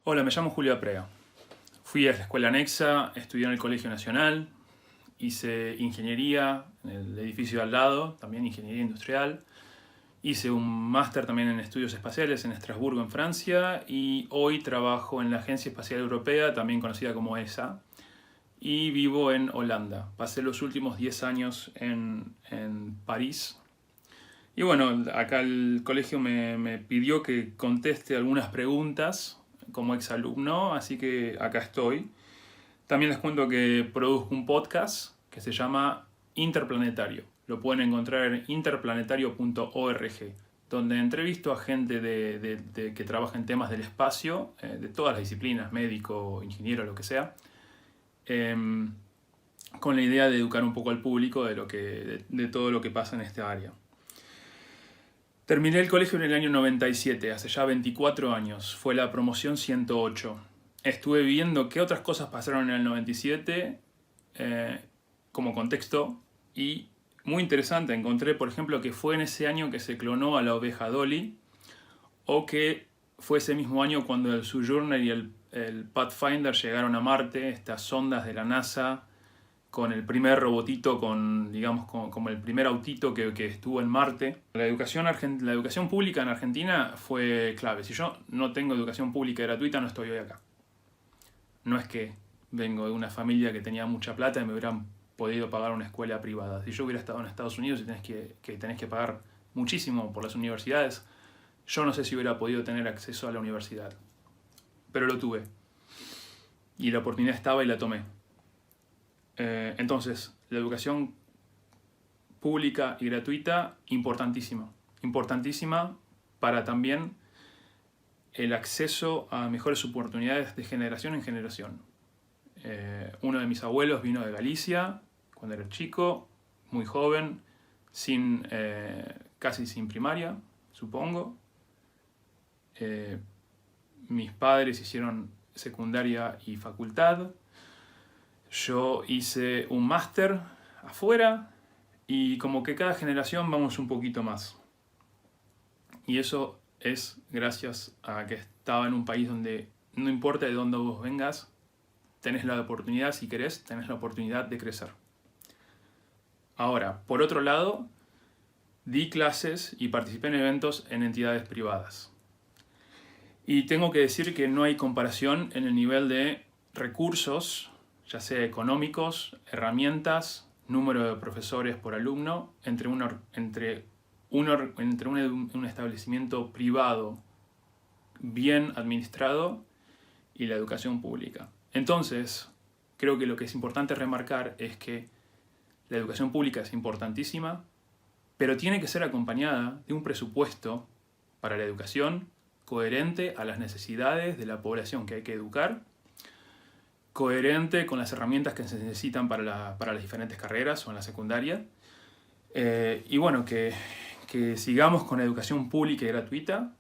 Hola, me llamo Julio Aprea. Fui a la escuela anexa, estudié en el Colegio Nacional, hice ingeniería en el edificio de al lado, también ingeniería industrial. Hice un máster también en estudios espaciales en Estrasburgo, en Francia, y hoy trabajo en la Agencia Espacial Europea, también conocida como ESA, y vivo en Holanda. Pasé los últimos 10 años en París. Y bueno, acá el colegio me pidió que conteste algunas preguntas como exalumno, así que acá estoy. También les cuento que produzco un podcast que se llama Interplanetario. Lo pueden encontrar en interplanetario.org, donde entrevisto a gente que trabaja en temas del espacio, de todas las disciplinas, médico, ingeniero, lo que sea, con la idea de educar un poco al público de todo lo que pasa en esta área. Terminé el colegio en el año 97, hace ya 24 años. Fue la promoción 108. Estuve viendo qué otras cosas pasaron en el 97 como contexto, y muy interesante, encontré por ejemplo que fue en ese año que se clonó a la oveja Dolly, o que fue ese mismo año cuando el Sojourner y el Pathfinder llegaron a Marte, estas sondas de la NASA, con el primer robotito, como el primer autito que estuvo en Marte. La educación pública en Argentina fue clave. Si yo no tengo educación pública gratuita, no estoy hoy acá. No es que vengo de una familia que tenía mucha plata y me hubieran podido pagar una escuela privada. Si yo hubiera estado en Estados Unidos y tenés que pagar muchísimo por las universidades, yo no sé si hubiera podido tener acceso a la universidad. Pero lo tuve. Y la oportunidad estaba y la tomé. Entonces, la educación pública y gratuita, importantísima. Importantísima para también el acceso a mejores oportunidades de generación en generación. Uno de mis abuelos vino de Galicia cuando era chico, muy joven, casi sin primaria, supongo. Mis padres hicieron secundaria y facultad. Yo hice un máster afuera y como que cada generación vamos un poquito más. Y eso es gracias a que estaba en un país donde no importa de dónde vos vengas, tenés la oportunidad, si querés, tenés la oportunidad de crecer. Ahora, por otro lado, di clases y participé en eventos en entidades privadas. Y tengo que decir que no hay comparación en el nivel de recursos, ya sea económicos, herramientas, número de profesores por alumno, entre un establecimiento privado bien administrado y la educación pública. Entonces, creo que lo que es importante remarcar es que la educación pública es importantísima, pero tiene que ser acompañada de un presupuesto para la educación coherente a las necesidades de la población que hay que educar, coherente con las herramientas que se necesitan para las diferentes carreras o en la secundaria. Y bueno, que sigamos con educación pública y gratuita,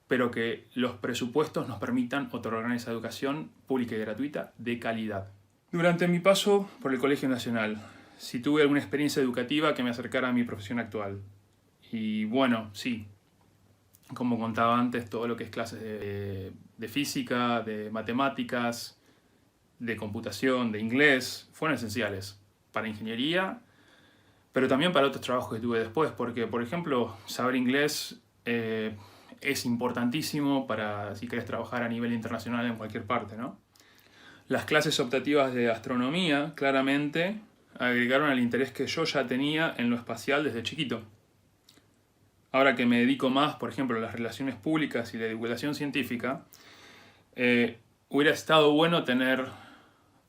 pero que los presupuestos nos permitan otorgar esa educación pública y gratuita de calidad. Durante mi paso por el Colegio Nacional, si tuve alguna experiencia educativa que me acercara a mi profesión actual. Y bueno, sí, como contaba antes, todo lo que es clases de física, de matemáticas, de computación, de inglés, fueron esenciales para ingeniería, pero también para otros trabajos que tuve después, porque, por ejemplo, saber inglés es importantísimo para si querés trabajar a nivel internacional en cualquier parte, ¿no? Las clases optativas de astronomía, claramente, agregaron al interés que yo ya tenía en lo espacial desde chiquito. Ahora que me dedico más, por ejemplo, a las relaciones públicas y la divulgación científica, hubiera estado bueno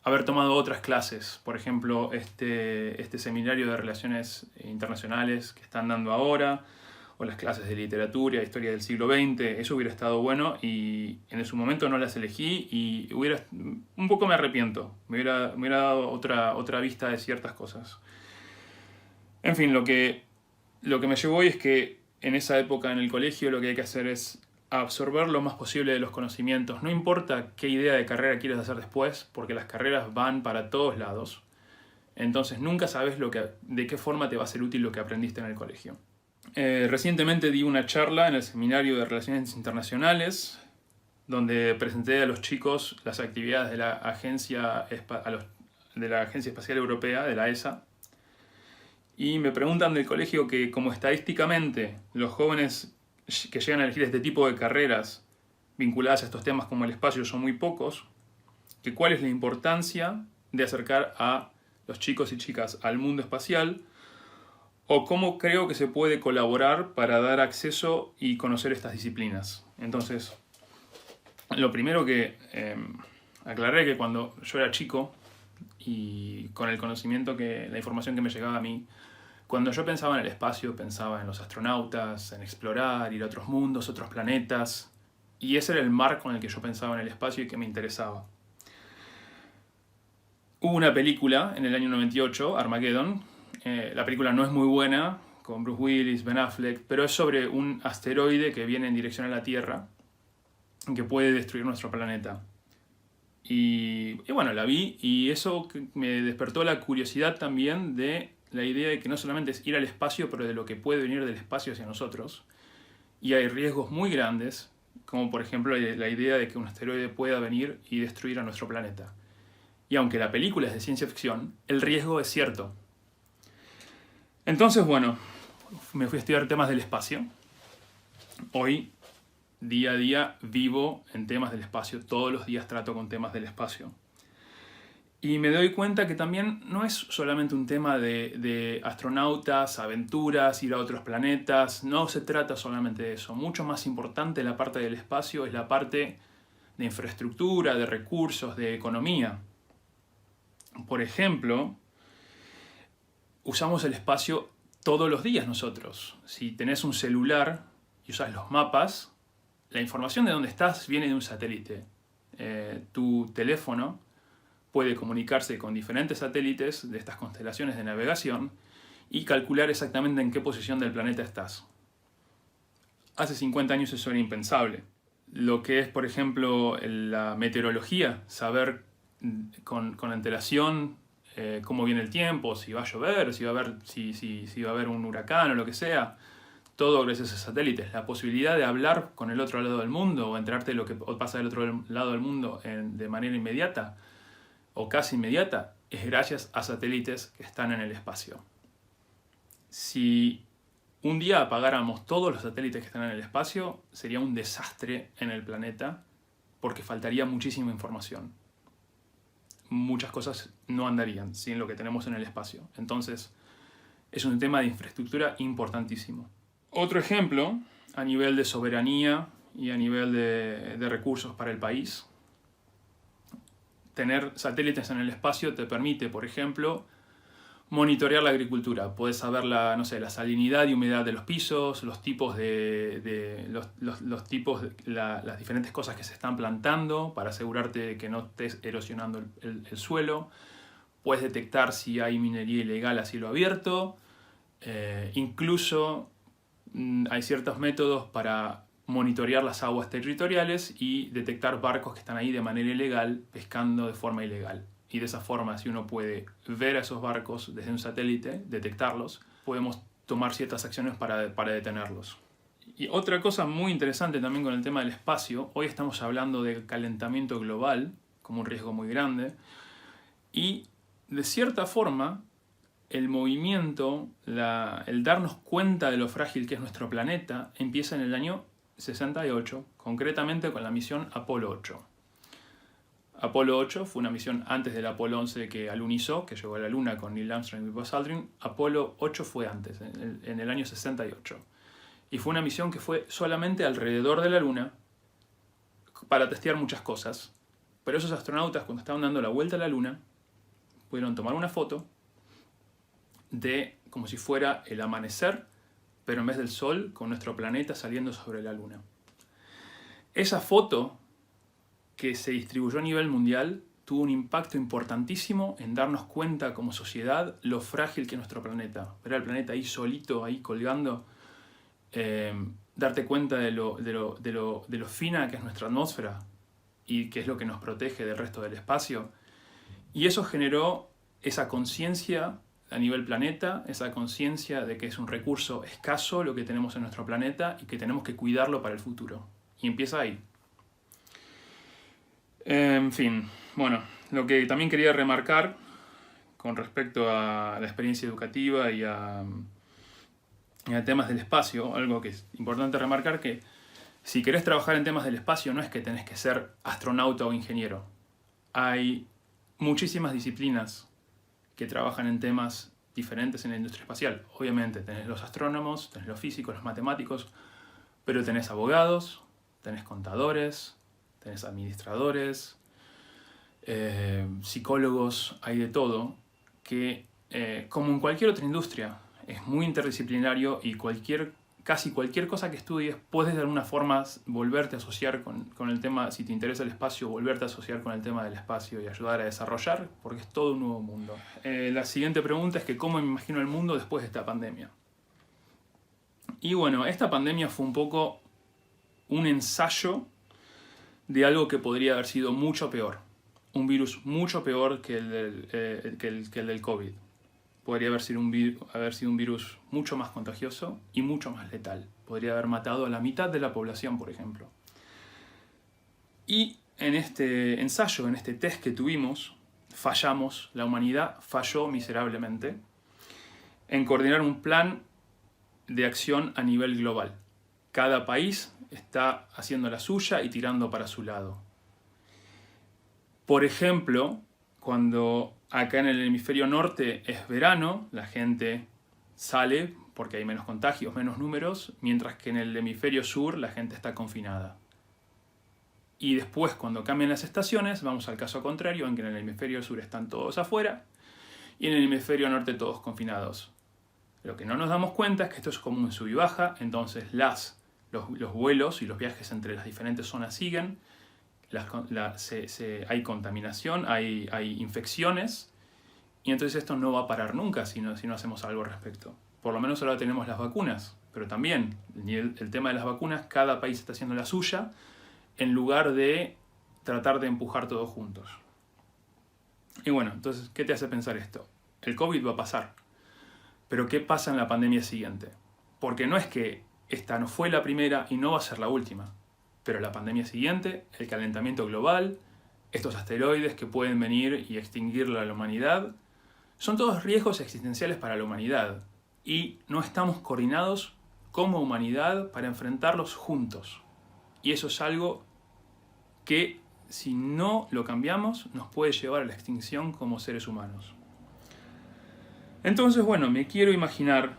haber tomado otras clases, por ejemplo, este seminario de relaciones internacionales que están dando ahora, o las clases de literatura, historia del siglo XX, eso hubiera estado bueno y en su momento no las elegí y un poco me arrepiento, me hubiera dado otra vista de ciertas cosas. En fin, lo que me llevó hoy es que en esa época en el colegio lo que hay que hacer es absorber lo más posible de los conocimientos. No importa qué idea de carrera quieras hacer después, porque las carreras van para todos lados. Entonces nunca sabes de qué forma te va a ser útil lo que aprendiste en el colegio. Recientemente di una charla en el seminario de Relaciones Internacionales donde presenté a los chicos las actividades de la de la Agencia Espacial Europea, de la ESA, y me preguntan del colegio que como estadísticamente los jóvenes que llegan a elegir este tipo de carreras vinculadas a estos temas como el espacio son muy pocos, que cuál es la importancia de acercar a los chicos y chicas al mundo espacial, o cómo creo que se puede colaborar para dar acceso y conocer estas disciplinas. Entonces, lo primero que aclaré que cuando yo era chico, y con el conocimiento, la información que me llegaba a mí, cuando yo pensaba en el espacio, pensaba en los astronautas, en explorar, ir a otros mundos, otros planetas, y ese era el marco en el que yo pensaba en el espacio y que me interesaba. Hubo una película en el año 98, Armageddon. La película no es muy buena, con Bruce Willis, Ben Affleck, pero es sobre un asteroide que viene en dirección a la Tierra, que puede destruir nuestro planeta. Y bueno, la vi y eso me despertó la curiosidad también de la idea de que no solamente es ir al espacio, pero de lo que puede venir del espacio hacia nosotros. Y hay riesgos muy grandes, como por ejemplo la idea de que un asteroide pueda venir y destruir a nuestro planeta. Y aunque la película es de ciencia ficción, el riesgo es cierto. Entonces, bueno, me fui a estudiar temas del espacio. Hoy, día a día, vivo en temas del espacio. Todos los días trato con temas del espacio. Y me doy cuenta que también no es solamente un tema de astronautas, aventuras, ir a otros planetas. No se trata solamente de eso. Mucho más importante la parte del espacio es la parte de infraestructura, de recursos, de economía. Por ejemplo, usamos el espacio todos los días nosotros. Si tenés un celular y usas los mapas, la información de dónde estás viene de un satélite. Tu teléfono puede comunicarse con diferentes satélites de estas constelaciones de navegación y calcular exactamente en qué posición del planeta estás. Hace 50 años eso era impensable. Lo que es, por ejemplo, la meteorología, saber con antelación cómo viene el tiempo, si va a llover, si va a haber un huracán o lo que sea, todo gracias a satélites. La posibilidad de hablar con el otro lado del mundo o enterarte de lo que pasa del otro lado del mundo de manera inmediata o casi inmediata es gracias a satélites que están en el espacio. Si un día apagáramos todos los satélites que están en el espacio, sería un desastre en el planeta porque faltaría muchísima información. Muchas cosas no andarían sin lo que tenemos en el espacio. Entonces, es un tema de infraestructura importantísimo. Otro ejemplo, a nivel de soberanía y a nivel de recursos para el país, tener satélites en el espacio te permite, por ejemplo, monitorear la agricultura. Puedes saber la salinidad y humedad de los pisos, los tipos las diferentes cosas que se están plantando para asegurarte de que no estés erosionando el suelo. Puedes detectar si hay minería ilegal a cielo abierto. Incluso hay ciertos métodos para monitorear las aguas territoriales y detectar barcos que están ahí de manera ilegal, pescando de forma ilegal. Y de esa forma, si uno puede ver a esos barcos desde un satélite, detectarlos, podemos tomar ciertas acciones para detenerlos. Y otra cosa muy interesante también con el tema del espacio, hoy estamos hablando de calentamiento global como un riesgo muy grande, y de cierta forma el movimiento, el darnos cuenta de lo frágil que es nuestro planeta, empieza en el año 68, concretamente con la misión Apolo 8. Apolo 8 fue una misión antes del Apolo 11 que alunizó, que llegó a la Luna con Neil Armstrong y Buzz Aldrin. Apolo 8 fue antes, en el año 68. Y fue una misión que fue solamente alrededor de la Luna para testear muchas cosas. Pero esos astronautas, cuando estaban dando la vuelta a la Luna, pudieron tomar una foto de como si fuera el amanecer, pero en vez del Sol, con nuestro planeta saliendo sobre la Luna. Esa foto, que se distribuyó a nivel mundial, tuvo un impacto importantísimo en darnos cuenta como sociedad lo frágil que es nuestro planeta. Ver al planeta ahí solito, ahí colgando, darte cuenta de lo fina que es nuestra atmósfera y que es lo que nos protege del resto del espacio. Y eso generó esa conciencia a nivel planeta, esa conciencia de que es un recurso escaso lo que tenemos en nuestro planeta y que tenemos que cuidarlo para el futuro. Y empieza ahí. En fin, bueno, lo que también quería remarcar con respecto a la experiencia educativa y a temas del espacio, algo que es importante remarcar, que si querés trabajar en temas del espacio no es que tenés que ser astronauta o ingeniero. Hay muchísimas disciplinas que trabajan en temas diferentes en la industria espacial. Obviamente tenés los astrónomos, tenés los físicos, los matemáticos, pero tenés abogados, tenés contadores, tenés administradores, psicólogos, hay de todo, que como en cualquier otra industria es muy interdisciplinario y casi cualquier cosa que estudies puedes de alguna forma volverte a asociar con el tema, si te interesa el espacio, volverte a asociar con el tema del espacio y ayudar a desarrollar, porque es todo un nuevo mundo. La siguiente pregunta es que ¿cómo me imagino el mundo después de esta pandemia? Y bueno, esta pandemia fue un poco un ensayo de algo que podría haber sido mucho peor. Un virus mucho peor que el del COVID. Podría haber sido un virus mucho más contagioso y mucho más letal. Podría haber matado a la mitad de la población, por ejemplo. Y en este ensayo, en este test que tuvimos, fallamos, la humanidad falló miserablemente en coordinar un plan de acción a nivel global. Cada país está haciendo la suya y tirando para su lado. Por ejemplo, cuando acá en el hemisferio norte es verano, la gente sale porque hay menos contagios, menos números, mientras que en el hemisferio sur la gente está confinada. Y después, cuando cambian las estaciones, vamos al caso contrario, en que en el hemisferio sur están todos afuera y en el hemisferio norte todos confinados. Lo que no nos damos cuenta es que esto es como un sub y baja, entonces los vuelos y los viajes entre las diferentes zonas siguen, hay contaminación, hay infecciones, y entonces esto no va a parar nunca si no hacemos algo al respecto. Por lo menos ahora tenemos las vacunas, pero también el tema de las vacunas, cada país está haciendo la suya, en lugar de tratar de empujar todos juntos. Y bueno, entonces, ¿qué te hace pensar esto? El COVID va a pasar, pero ¿qué pasa en la pandemia siguiente? Porque no es que esta no fue la primera y no va a ser la última, pero la pandemia siguiente, el calentamiento global, estos asteroides que pueden venir y extinguir a la humanidad, son todos riesgos existenciales para la humanidad y no estamos coordinados como humanidad para enfrentarlos juntos. Y eso es algo que, si no lo cambiamos, nos puede llevar a la extinción como seres humanos. Entonces, bueno, me quiero imaginar,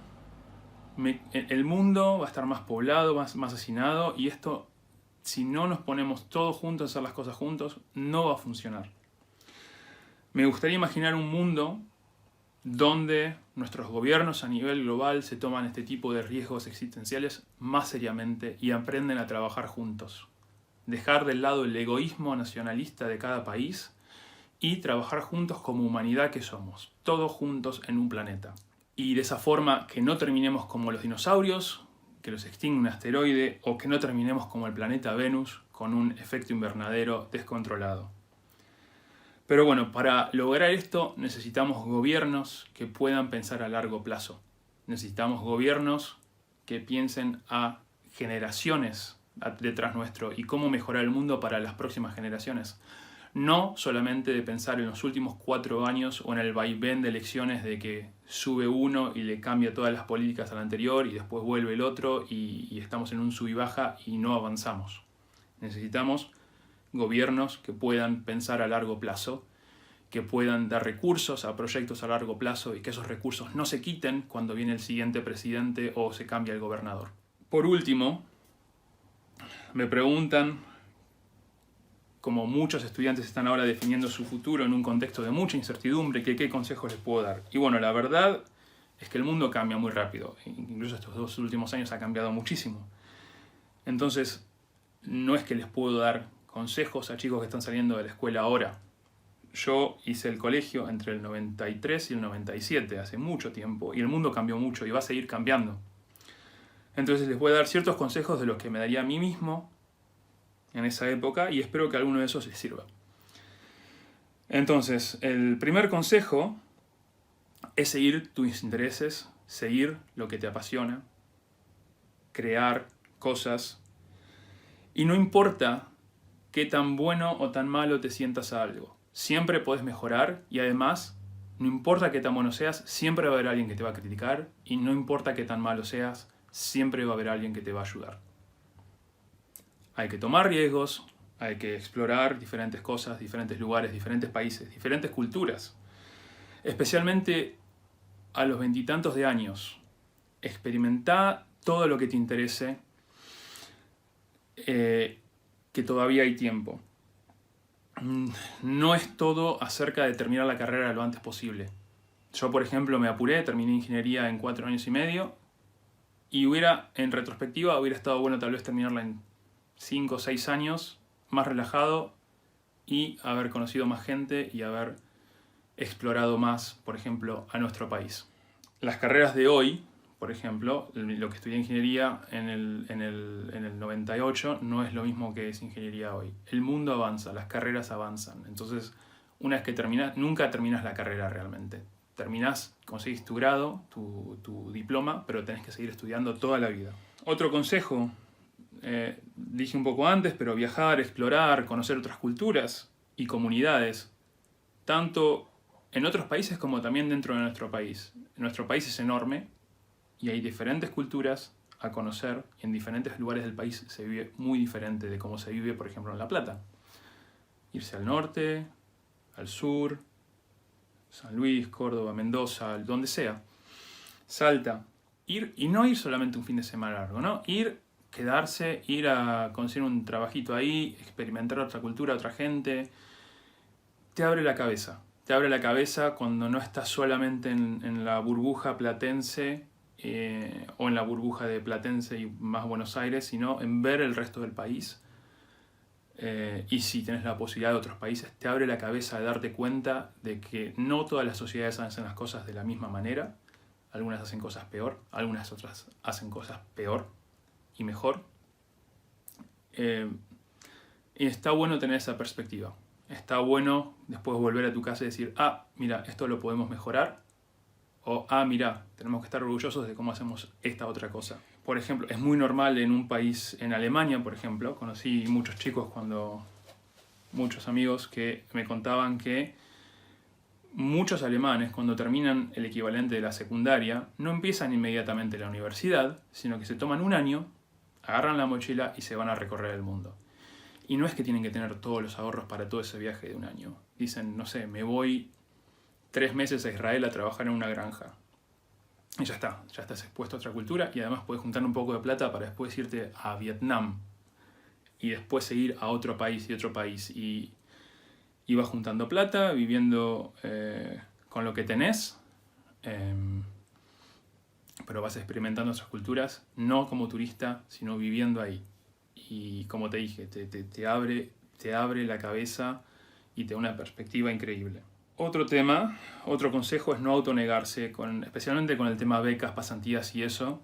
el mundo va a estar más poblado, más hacinado, y esto, si no nos ponemos todos juntos a hacer las cosas juntos, no va a funcionar. Me gustaría imaginar un mundo donde nuestros gobiernos a nivel global se toman este tipo de riesgos existenciales más seriamente y aprenden a trabajar juntos. Dejar de lado el egoísmo nacionalista de cada país y trabajar juntos como humanidad que somos, todos juntos en un planeta. Y de esa forma que no terminemos como los dinosaurios, que los extingue un asteroide, o que no terminemos como el planeta Venus con un efecto invernadero descontrolado. Pero bueno, para lograr esto necesitamos gobiernos que puedan pensar a largo plazo. Necesitamos gobiernos que piensen a generaciones detrás nuestro y cómo mejorar el mundo para las próximas generaciones. No solamente de pensar en los últimos 4 años o en el vaivén de elecciones de que sube uno y le cambia todas las políticas al anterior y después vuelve el otro y estamos en un sub y baja y no avanzamos. Necesitamos gobiernos que puedan pensar a largo plazo, que puedan dar recursos a proyectos a largo plazo y que esos recursos no se quiten cuando viene el siguiente presidente o se cambia el gobernador. Por último, me preguntan, como muchos estudiantes están ahora definiendo su futuro en un contexto de mucha incertidumbre, ¿qué consejos les puedo dar? Y bueno, la verdad es que el mundo cambia muy rápido, incluso estos 2 últimos años ha cambiado muchísimo. Entonces, no es que les puedo dar consejos a chicos que están saliendo de la escuela ahora. Yo hice el colegio entre el 93 y el 97, hace mucho tiempo, y el mundo cambió mucho y va a seguir cambiando. Entonces les voy a dar ciertos consejos de los que me daría a mí mismo en esa época y espero que alguno de esos les sirva. Entonces, el primer consejo es seguir tus intereses, seguir lo que te apasiona, crear cosas, y no importa qué tan bueno o tan malo te sientas a algo. Siempre podés mejorar y además, no importa qué tan bueno seas, siempre va a haber alguien que te va a criticar y no importa qué tan malo seas, siempre va a haber alguien que te va a ayudar. Hay que tomar riesgos, hay que explorar diferentes cosas, diferentes lugares, diferentes países, diferentes culturas. Especialmente a los 20 y tantos de años. Experimenta todo lo que te interese, que todavía hay tiempo. No es todo acerca de terminar la carrera lo antes posible. Yo, por ejemplo, me apuré, terminé ingeniería en 4 años y medio y en retrospectiva, hubiera estado bueno tal vez terminarla en 5 o 6 años, más relajado y haber conocido más gente y haber explorado más, por ejemplo, a nuestro país. Las carreras de hoy, por ejemplo, lo que estudié ingeniería en el 98 no es lo mismo que es ingeniería hoy. El mundo avanza, las carreras avanzan. Entonces, una vez que terminas, nunca terminas la carrera realmente. Terminás, conseguís tu grado, tu diploma, pero tenés que seguir estudiando toda la vida. Otro consejo, dije un poco antes, pero viajar, explorar, conocer otras culturas y comunidades, tanto en otros países como también dentro de nuestro país. Nuestro país es enorme y hay diferentes culturas a conocer. En diferentes lugares del país se vive muy diferente de cómo se vive, por ejemplo, en La Plata. Irse al norte, al sur, San Luis, Córdoba, Mendoza, donde sea. Salta. Ir, y no ir solamente un fin de semana largo, ¿no? Quedarse, ir a conseguir un trabajito ahí, experimentar otra cultura, otra gente. Te abre la cabeza. Te abre la cabeza cuando no estás solamente en la burbuja platense o en la burbuja de Platense y más Buenos Aires, sino en ver el resto del país. Y si tienes la posibilidad de otros países, te abre la cabeza de darte cuenta de que no todas las sociedades hacen las cosas de la misma manera. Algunas hacen cosas peor, algunas otras hacen cosas peor y mejor. Y está bueno tener esa perspectiva. Está bueno después volver a tu casa y decir, mira, esto lo podemos mejorar. O, mira, tenemos que estar orgullosos de cómo hacemos esta otra cosa. Por ejemplo, es muy normal en un país, en Alemania, por ejemplo, conocí muchos chicos muchos amigos que me contaban que muchos alemanes, cuando terminan el equivalente de la secundaria, no empiezan inmediatamente la universidad, sino que se toman un año, agarran la mochila y se van a recorrer el mundo. Y no es que tienen que tener todos los ahorros para todo ese viaje de un año. Dicen, no sé, me voy 3 meses a Israel a trabajar en una granja. Y ya estás expuesto a otra cultura y además puedes juntar un poco de plata para después irte a Vietnam y después seguir a otro país y otro país. Y vas juntando plata, viviendo con lo que tenés, pero vas experimentando otras culturas, no como turista, sino viviendo ahí. Y como te dije, te abre la cabeza y te da una perspectiva increíble. Otro tema, otro consejo es no autonegarse, especialmente con el tema becas, pasantías y eso.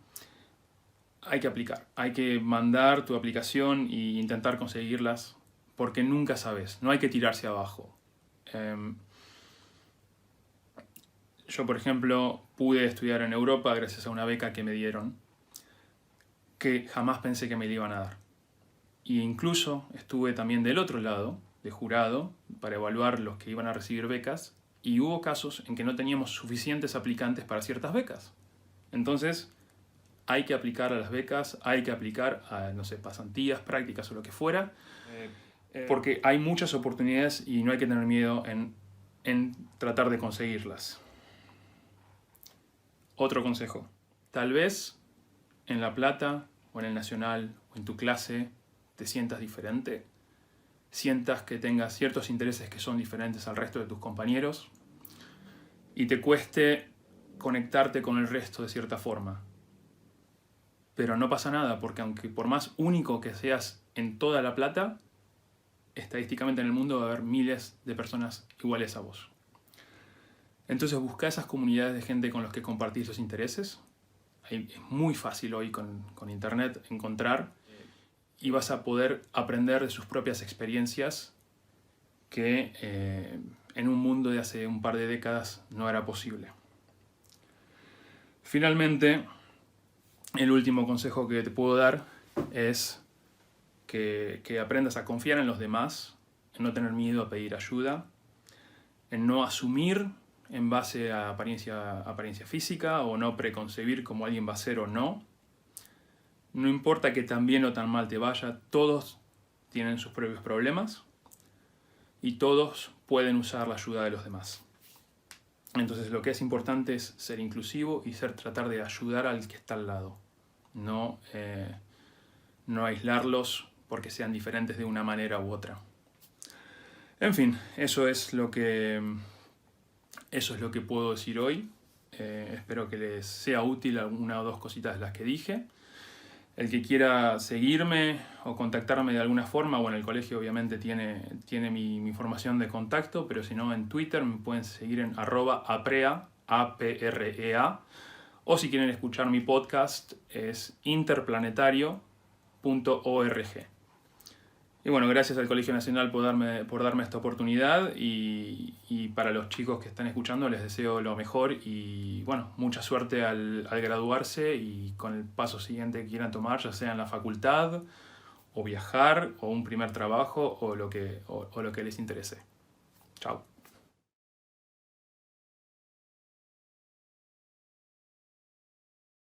Hay que aplicar, hay que mandar tu aplicación e intentar conseguirlas, porque nunca sabes, no hay que tirarse abajo. Yo, por ejemplo, pude estudiar en Europa gracias a una beca que me dieron, que jamás pensé que me la iban a dar. E incluso estuve también del otro lado, de jurado, para evaluar los que iban a recibir becas, y hubo casos en que no teníamos suficientes aplicantes para ciertas becas. Entonces, hay que aplicar a las becas, hay que aplicar a, no sé, pasantías, prácticas o lo que fuera, porque hay muchas oportunidades y no hay que tener miedo en tratar de conseguirlas. Otro consejo. Tal vez en La Plata o en el Nacional o en tu clase te sientas diferente, sientas que tengas ciertos intereses que son diferentes al resto de tus compañeros y te cueste conectarte con el resto de cierta forma. Pero no pasa nada, porque aunque por más único que seas en toda La Plata, estadísticamente en el mundo va a haber miles de personas iguales a vos. Entonces busca esas comunidades de gente con los que compartir esos intereses. Es muy fácil hoy con internet encontrar y vas a poder aprender de sus propias experiencias que en un mundo de hace un par de décadas no era posible. Finalmente, el último consejo que te puedo dar es que aprendas a confiar en los demás, en no tener miedo a pedir ayuda, en no asumir en base a apariencia física o no preconcebir cómo alguien va a ser o no. No importa que tan bien o tan mal te vaya, todos tienen sus propios problemas y todos pueden usar la ayuda de los demás. Entonces lo que es importante es ser inclusivo y tratar de ayudar al que está al lado. No aislarlos porque sean diferentes de una manera u otra. En fin, eso es lo que puedo decir hoy. Espero que les sea útil alguna o dos cositas de las que dije. El que quiera seguirme o contactarme de alguna forma, bueno, el colegio obviamente tiene mi información de contacto, pero si no, en Twitter me pueden seguir en @aprea, APREA, o si quieren escuchar mi podcast es interplanetario.org. Y bueno, gracias al Colegio Nacional por darme esta oportunidad y para los chicos que están escuchando les deseo lo mejor y bueno, mucha suerte al graduarse y con el paso siguiente que quieran tomar, ya sea en la facultad o viajar o un primer trabajo o lo que les interese. Chao.